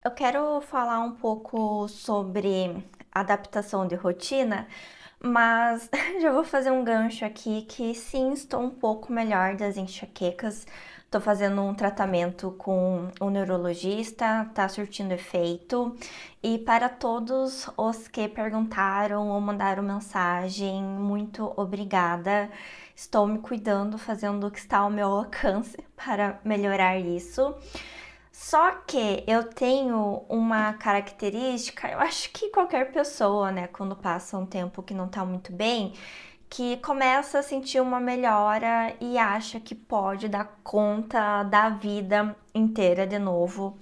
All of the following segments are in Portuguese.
Eu quero falar um pouco sobre adaptação de rotina, mas já vou fazer um gancho aqui que sim, estou um pouco melhor das enxaquecas. Estou fazendo um tratamento com o neurologista, tá surtindo efeito. E para todos os que perguntaram ou mandaram mensagem, muito obrigada. Estou me cuidando, fazendo o que está ao meu alcance para melhorar isso. Só que eu tenho uma característica, eu acho que qualquer pessoa, né, quando passa um tempo que não tá muito bem, que começa a sentir uma melhora e acha que pode dar conta da vida inteira de novo.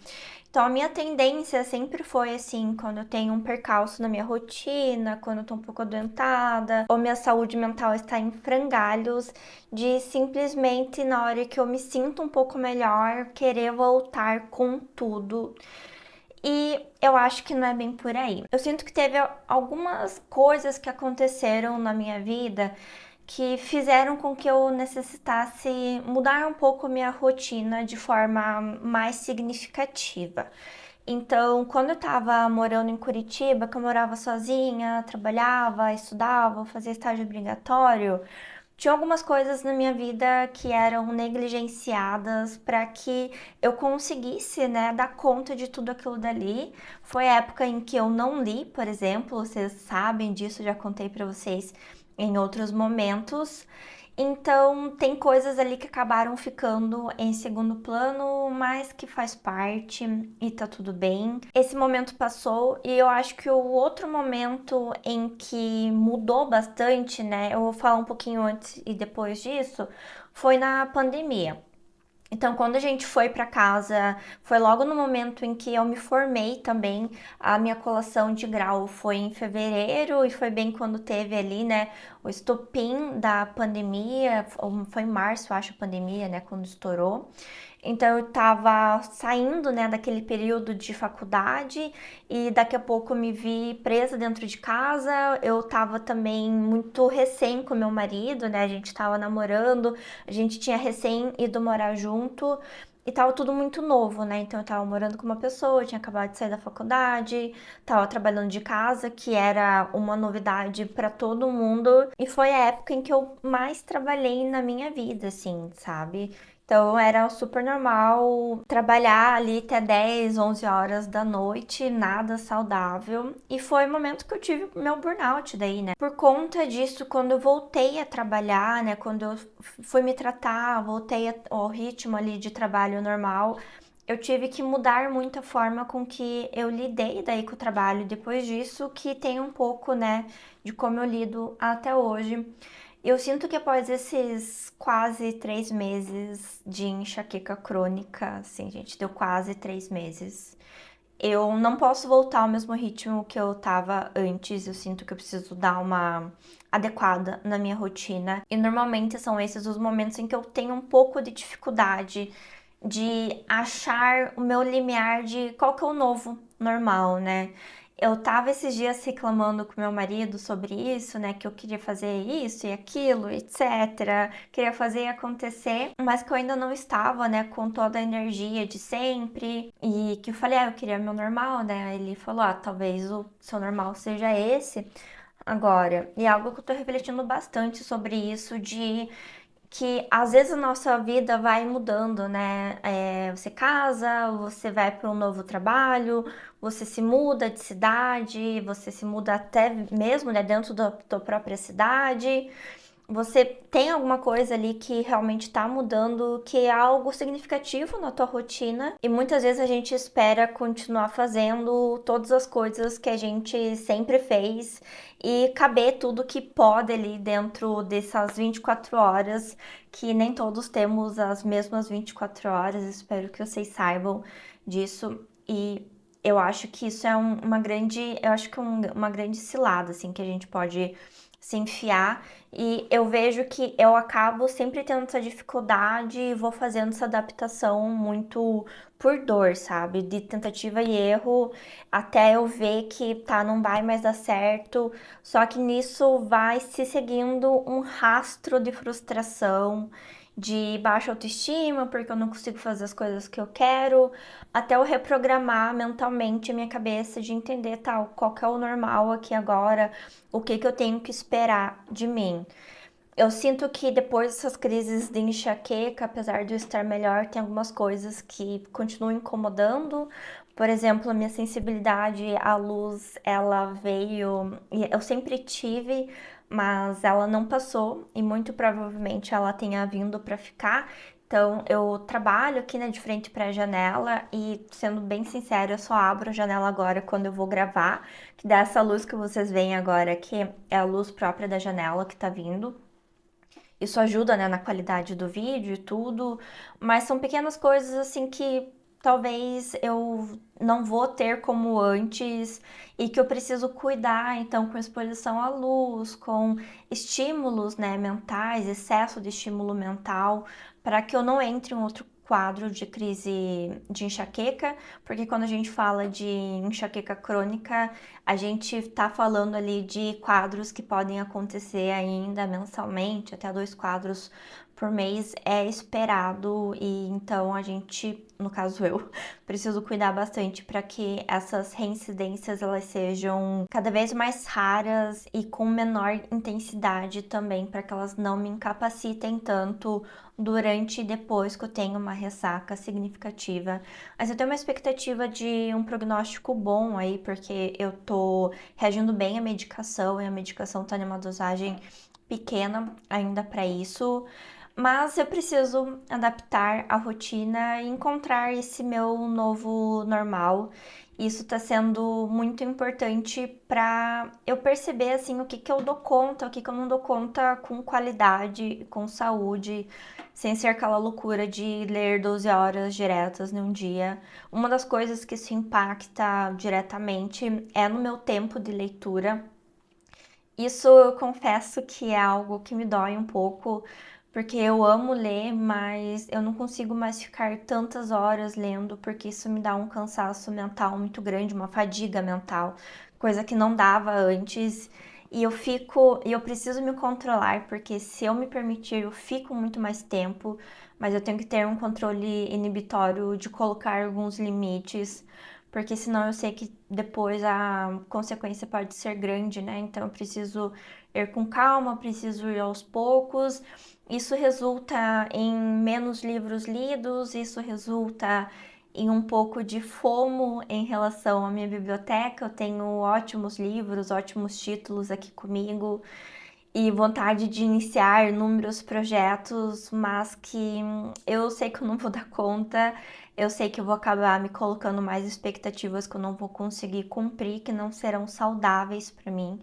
Então, a minha tendência sempre foi assim, quando eu tenho um percalço na minha rotina, quando eu tô um pouco adoentada, ou minha saúde mental está em frangalhos, de simplesmente na hora que eu me sinto um pouco melhor, querer voltar com tudo. E eu acho que não é bem por aí. Eu sinto que teve algumas coisas que aconteceram na minha vida que fizeram com que eu necessitasse mudar um pouco a minha rotina de forma mais significativa. Então, quando eu tava morando em Curitiba, que eu morava sozinha, trabalhava, estudava, fazia estágio obrigatório, tinha algumas coisas na minha vida que eram negligenciadas para que eu conseguisse, né, dar conta de tudo aquilo dali. Foi a época em que eu não li, por exemplo, vocês sabem disso, já contei para vocês em outros momentos. Então, tem coisas ali que acabaram ficando em segundo plano, mas que faz parte e tá tudo bem. Esse momento passou e eu acho que o outro momento em que mudou bastante, né? Eu vou falar um pouquinho antes e depois disso, foi na pandemia. Então, quando a gente foi para casa, foi logo no momento em que eu me formei também. A minha colação de grau foi em fevereiro e foi bem quando teve ali, né, o estopim da pandemia. Foi em março, acho, a pandemia, né, quando estourou. Então eu tava saindo, né, daquele período de faculdade e daqui a pouco eu me vi presa dentro de casa. Eu tava também muito recém com meu marido, né? A gente tava namorando, a gente tinha recém ido morar junto e tava tudo muito novo, né? Então eu tava morando com uma pessoa, eu tinha acabado de sair da faculdade, tava trabalhando de casa, que era uma novidade para todo mundo, e foi a época em que eu mais trabalhei na minha vida, assim, sabe? Então era super normal trabalhar ali até 10, 11 horas da noite, nada saudável. E foi o momento que eu tive meu burnout daí, né? Por conta disso, quando eu voltei a trabalhar, né? Quando eu fui me tratar, voltei ao ritmo ali de trabalho normal, eu tive que mudar muito a forma com que eu lidei daí com o trabalho depois disso, que tem um pouco, né, de como eu lido até hoje. Eu sinto que após esses quase 3 meses de enxaqueca crônica, assim, gente, deu quase 3 meses. Eu não posso voltar ao mesmo ritmo que eu tava antes. Eu sinto que eu preciso dar uma adequada na minha rotina. E normalmente são esses os momentos em que eu tenho um pouco de dificuldade de achar o meu limiar de qual que é o novo normal, né? Eu tava esses dias reclamando com meu marido sobre isso, né? Que eu queria fazer isso e aquilo, etc. Queria fazer e acontecer, mas que eu ainda não estava, né? Com toda a energia de sempre. E que eu falei, eu queria meu normal, né? Aí ele falou, talvez o seu normal seja esse agora. E é algo que eu tô refletindo bastante sobre isso, de que às vezes a nossa vida vai mudando, né? Você casa, você vai para um novo trabalho, você se muda de cidade, você se muda até mesmo, né, dentro da tua própria cidade. Você tem alguma coisa ali que realmente está mudando, que é algo significativo na tua rotina, e muitas vezes a gente espera continuar fazendo todas as coisas que a gente sempre fez e caber tudo que pode ali dentro dessas 24 horas, que nem todos temos as mesmas 24 horas, espero que vocês saibam disso. E eu acho que isso é uma grande, eu acho que uma grande cilada, assim, que a gente pode se enfiar, e eu vejo que eu acabo sempre tendo essa dificuldade e vou fazendo essa adaptação muito por dor, sabe? De tentativa e erro, até eu ver que tá, não vai mais dar certo. Só que nisso vai se seguindo um rastro de frustração, de baixa autoestima, porque eu não consigo fazer as coisas que eu quero, até eu reprogramar mentalmente a minha cabeça de entender tal, qual que é o normal aqui agora, o que que eu tenho que esperar de mim. Eu sinto que depois dessas crises de enxaqueca, apesar de eu estar melhor, tem algumas coisas que continuam incomodando. Por exemplo, a minha sensibilidade à luz, ela veio, eu sempre tive, mas ela não passou e muito provavelmente ela tenha vindo para ficar. Então, eu trabalho aqui, né, de frente para a janela e, sendo bem sincera, eu só abro a janela agora quando eu vou gravar, que dá essa luz que vocês veem agora, que é a luz própria da janela que tá vindo. Isso ajuda, né, na qualidade do vídeo e tudo, mas são pequenas coisas assim que talvez eu não vou ter como antes e que eu preciso cuidar, então, com exposição à luz, com estímulos, né, mentais, excesso de estímulo mental, para que eu não entre em outro quadro de crise de enxaqueca, porque quando a gente fala de enxaqueca crônica, a gente está falando ali de quadros que podem acontecer ainda mensalmente, até 2 quadros por mês é esperado e então a gente, no caso eu, preciso cuidar bastante para que essas reincidências elas sejam cada vez mais raras e com menor intensidade também, para que elas não me incapacitem tanto durante e depois que eu tenho uma ressaca significativa. Mas eu tenho uma expectativa de um prognóstico bom aí, porque eu tô reagindo bem à medicação e a medicação tá numa dosagem pequena ainda para isso. Mas eu preciso adaptar a rotina e encontrar esse meu novo normal. Isso está sendo muito importante para eu perceber assim o que que eu dou conta, o que que eu não dou conta com qualidade, com saúde, sem ser aquela loucura de ler 12 horas diretas num dia. Uma das coisas que isso impacta diretamente é no meu tempo de leitura. Isso eu confesso que é algo que me dói um pouco, porque eu amo ler, mas eu não consigo mais ficar tantas horas lendo, porque isso me dá um cansaço mental muito grande, uma fadiga mental, coisa que não dava antes. E eu preciso me controlar, porque se eu me permitir, eu fico muito mais tempo, mas eu tenho que ter um controle inibitório de colocar alguns limites, porque senão eu sei que depois a consequência pode ser grande, né? Então eu preciso ir com calma, preciso ir aos poucos. Isso resulta em menos livros lidos, isso resulta em um pouco de FOMO em relação à minha biblioteca. Eu tenho ótimos livros, ótimos títulos aqui comigo e vontade de iniciar inúmeros projetos, mas que eu sei que eu não vou dar conta, eu sei que eu vou acabar me colocando mais expectativas que eu não vou conseguir cumprir, que não serão saudáveis para mim.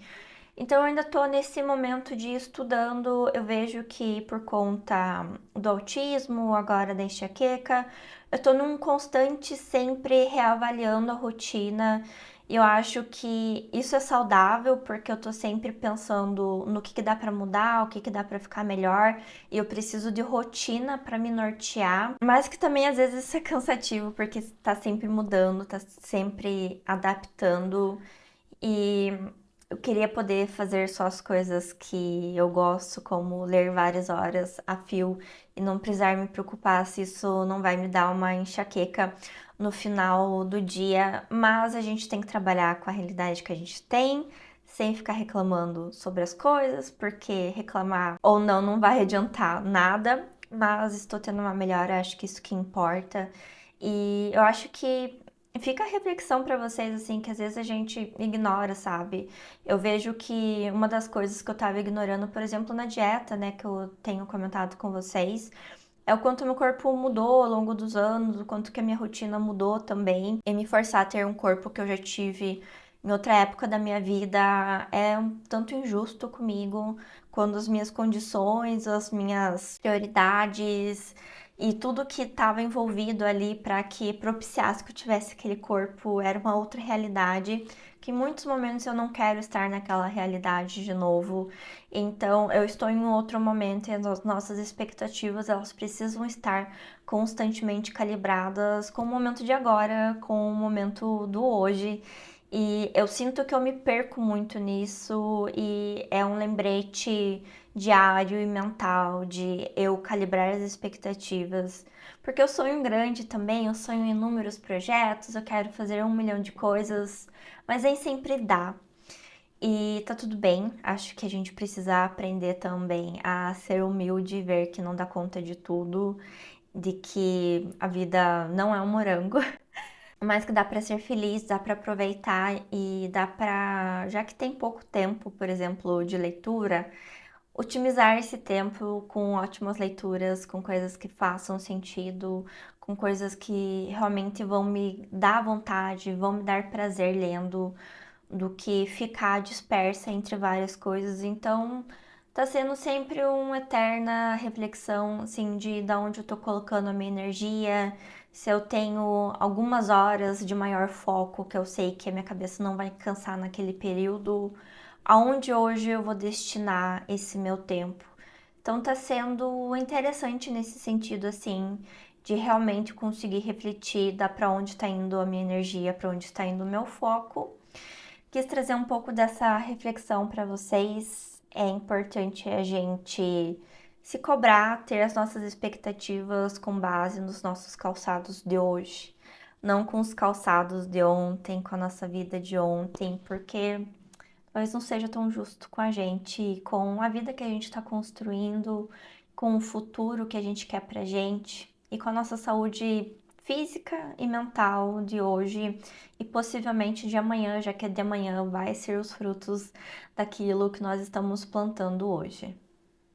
Então eu ainda estou nesse momento de estudando, eu vejo que por conta do autismo, agora da enxaqueca, eu estou num constante sempre reavaliando a rotina. E eu acho que isso é saudável porque eu tô sempre pensando no que dá para mudar, o que dá para ficar melhor, e eu preciso de rotina para me nortear, mas que também às vezes isso é cansativo porque tá sempre mudando, tá sempre adaptando. E eu queria poder fazer só as coisas que eu gosto, como ler várias horas a fio e não precisar me preocupar se isso não vai me dar uma enxaqueca no final do dia. Mas a gente tem que trabalhar com a realidade que a gente tem, sem ficar reclamando sobre as coisas, porque reclamar ou não vai adiantar nada. Mas estou tendo uma melhora, acho que isso que importa. E eu acho que fica a reflexão para vocês, assim, que às vezes a gente ignora, sabe? Eu vejo que uma das coisas que eu tava ignorando, por exemplo, na dieta, né, que eu tenho comentado com vocês, é o quanto meu corpo mudou ao longo dos anos, o quanto que a minha rotina mudou também. E me forçar a ter um corpo que eu já tive em outra época da minha vida é um tanto injusto comigo, quando as minhas condições, as minhas prioridades e tudo que estava envolvido ali para que propiciasse que eu tivesse aquele corpo era uma outra realidade, que em muitos momentos eu não quero estar naquela realidade de novo. Então, eu estou em um outro momento e as nossas expectativas, elas precisam estar constantemente calibradas com o momento de agora, com o momento do hoje. E eu sinto que eu me perco muito nisso e é um lembrete diário e mental de eu calibrar as expectativas, porque eu sonho grande também, eu sonho em inúmeros projetos, eu quero fazer 1 milhão de coisas, mas nem sempre dá. E tá tudo bem, acho que a gente precisa aprender também a ser humilde e ver que não dá conta de tudo, de que a vida não é um morango, mas que dá pra ser feliz, dá pra aproveitar e dá pra, já que tem pouco tempo, por exemplo, de leitura, otimizar esse tempo com ótimas leituras, com coisas que façam sentido, com coisas que realmente vão me dar vontade, vão me dar prazer lendo, do que ficar dispersa entre várias coisas. Então, tá sendo sempre uma eterna reflexão, assim, de onde eu tô colocando a minha energia, se eu tenho algumas horas de maior foco, que eu sei que a minha cabeça não vai cansar naquele período, aonde hoje eu vou destinar esse meu tempo. Então tá sendo interessante nesse sentido, assim, de realmente conseguir refletir, da para onde está indo a minha energia, para onde está indo o meu foco. Quis trazer um pouco dessa reflexão para vocês. É importante a gente se cobrar, ter as nossas expectativas com base nos nossos calçados de hoje, não com os calçados de ontem, com a nossa vida de ontem, porque talvez não seja tão justo com a gente, com a vida que a gente está construindo, com o futuro que a gente quer pra gente e com a nossa saúde física e mental de hoje e possivelmente de amanhã, já que de amanhã vai ser os frutos daquilo que nós estamos plantando hoje.